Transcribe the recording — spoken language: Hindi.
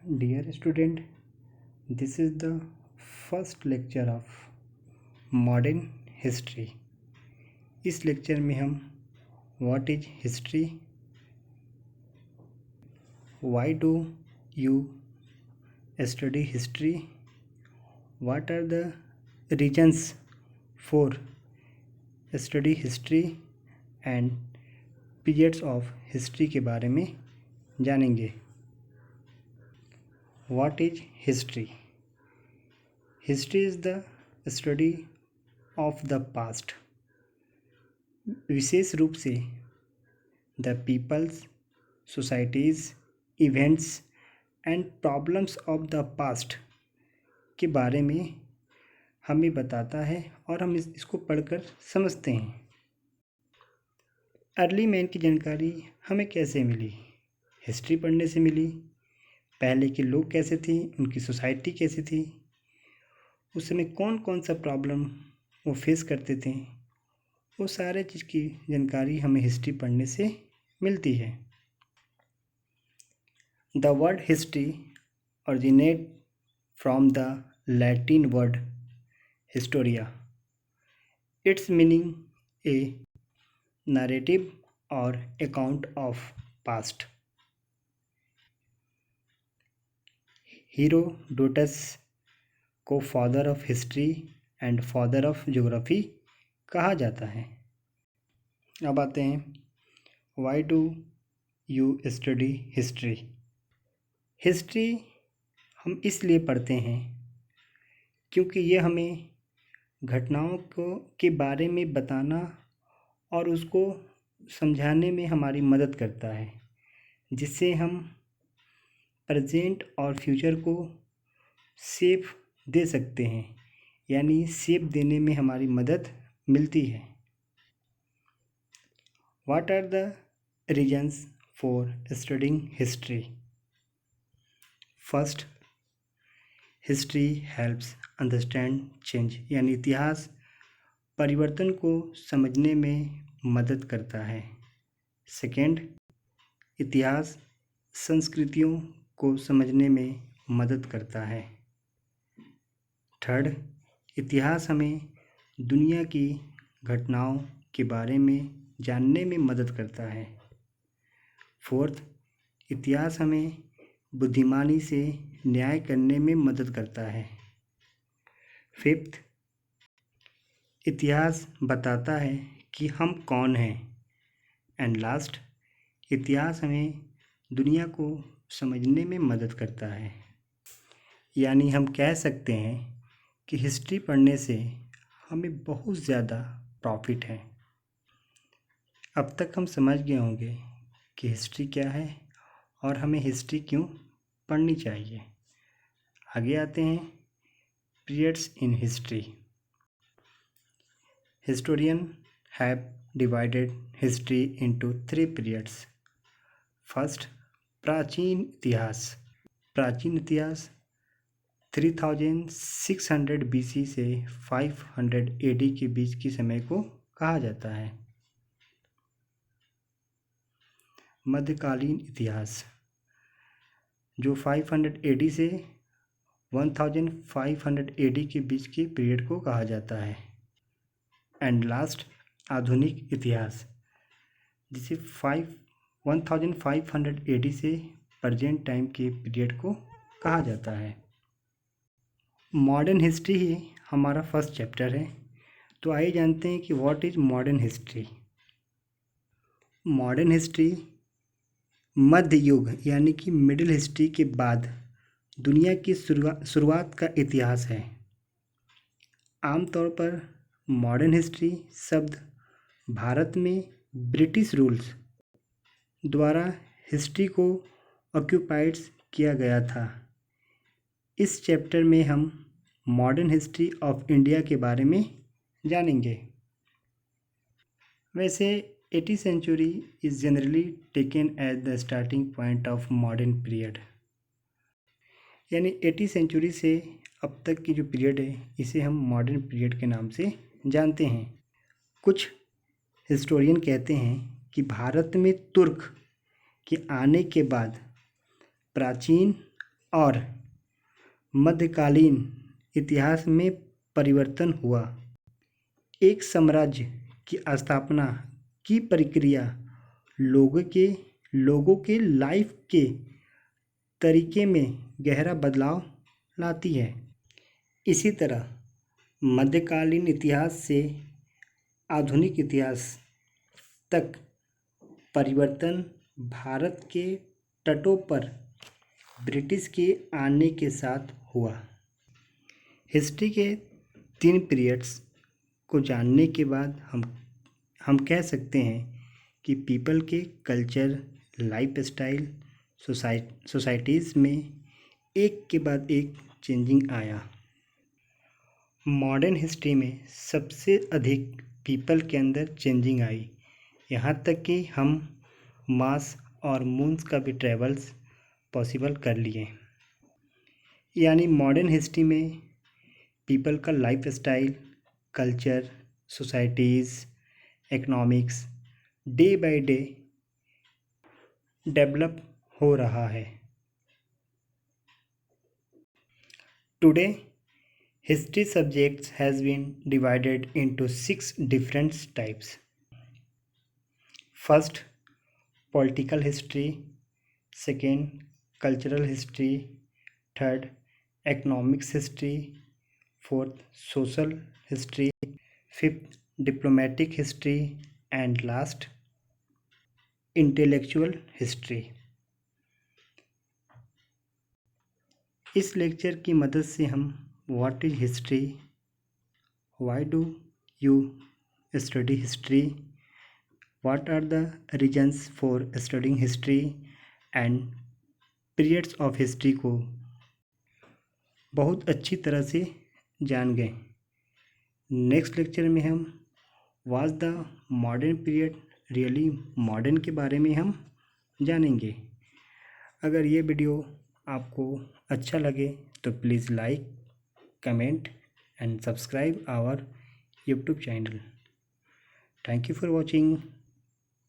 Dear student, this is the first lecture of modern history. इस लेक्चर में हम what is history, why do you study history, what are the reasons for study history and periods of history के बारे में जानेंगे। What is history? History is the study of the past. विशेष रूप से the peoples, societies, events and problems of the past के बारे में हमें बताता है और हम इसको पढ़कर समझते हैं। अर्ली मैन की जानकारी हमें कैसे मिली? हिस्ट्री पढ़ने से मिली। पहले के लोग कैसे थे, उनकी सोसाइटी कैसी थी, उस समय कौन कौन सा प्रॉब्लम वो फेस करते थे, वो सारे चीज़ की जानकारी हमें हिस्ट्री पढ़ने से मिलती है। The word history originate from the Latin word Historia. It's meaning A narrative और अकाउंट ऑफ पास्ट। हेरोडोटस को father of history and father of geography कहा जाता है। अब आते हैं, why do you study history? History हम इसलिए पढ़ते हैं क्योंकि ये हमें घटनाओं के बारे में बताना और उसको समझाने में हमारी मदद करता है, जिससे हम प्रेजेंट और फ्यूचर को शेप दे सकते हैं, यानी शेप देने में हमारी मदद मिलती है। What are the reasons for studying history? First, history helps understand change, यानी इतिहास परिवर्तन को समझने में मदद करता है। सेकेंड, इतिहास संस्कृतियों को समझने में मदद करता है। थर्ड, इतिहास हमें दुनिया की घटनाओं के बारे में जानने में मदद करता है। फोर्थ, इतिहास हमें बुद्धिमानी से न्याय करने में मदद करता है। फिफ्थ, इतिहास बताता है कि हम कौन हैं। एंड लास्ट, इतिहास हमें दुनिया को समझने में मदद करता है। यानी हम कह सकते हैं कि हिस्ट्री पढ़ने से हमें बहुत ज़्यादा प्रॉफिट है। अब तक हम समझ गए होंगे कि हिस्ट्री क्या है और हमें हिस्ट्री क्यों पढ़नी चाहिए। आगे आते हैं, periods in history. Historian have divided history into 3 periods. First, प्राचीन इतिहास। प्राचीन इतिहास 3600 BC से 500 AD के बीच के समय को कहा जाता है। मध्यकालीन इतिहास जो 500 AD से 1500 AD के बीच के पीरियड को कहा जाता है। एंड लास्ट, आधुनिक इतिहास जिसे 1500 AD से प्रेजेंट टाइम के पीरियड को कहा जाता है। मॉडर्न हिस्ट्री ही हमारा फर्स्ट चैप्टर है, तो आइए जानते हैं कि what is modern history. Modern history मध्य युग यानी कि मिडिल हिस्ट्री के बाद दुनिया की शुरुआत का इतिहास है। आमतौर पर मॉडर्न हिस्ट्री शब्द भारत में ब्रिटिश रूल्स द्वारा हिस्ट्री को ऑक्यूपाइड किया गया था। इस चैप्टर में हम मॉडर्न हिस्ट्री ऑफ इंडिया के बारे में जानेंगे। वैसे 80th century is generally taken as the starting point of modern period, यानी 80th सेंचुरी से अब तक की जो पीरियड है इसे हम मॉडर्न पीरियड के नाम से जानते हैं। कुछ हिस्टोरियन कहते हैं कि भारत में तुर्क के आने के बाद प्राचीन और मध्यकालीन इतिहास में परिवर्तन हुआ। एक साम्राज्य की स्थापना की प्रक्रिया लोगों के लाइफ के तरीके में गहरा बदलाव लाती है। इसी तरह मध्यकालीन इतिहास से आधुनिक इतिहास तक परिवर्तन भारत के तटों पर ब्रिटिश के आने के साथ हुआ। हिस्ट्री के 3 पीरियड्स को जानने के बाद हम कह सकते हैं कि पीपल के कल्चर, लाइफ स्टाइल, सोसाइटीज़ में एक के बाद एक चेंजिंग आया। मॉडर्न हिस्ट्री में सबसे अधिक पीपल के अंदर चेंजिंग आई, यहाँ तक कि हम मार्स और मून्स का भी ट्रेवल्स पॉसिबल कर लिए। यानी मॉडर्न हिस्ट्री में पीपल का life style, culture, societies, economics day by day develop हो रहा है। Today history subjects has been divided into 6 different types. First, political history. Second, cultural history. Third, economics history. Fourth, social history. Fifth, diplomatic history. And last, intellectual history. इस लेक्चर की मदद से हम What is history? Why do you study history? What are the reasons for studying history and periods of history को बहुत अच्छी तरह से जान गए। नेक्स्ट लेक्चर में हम was the modern period really modern के बारे में हम जानेंगे। अगर ये वीडियो आपको अच्छा लगे तो please like, comment and subscribe our YouTube channel. Thank you for watching.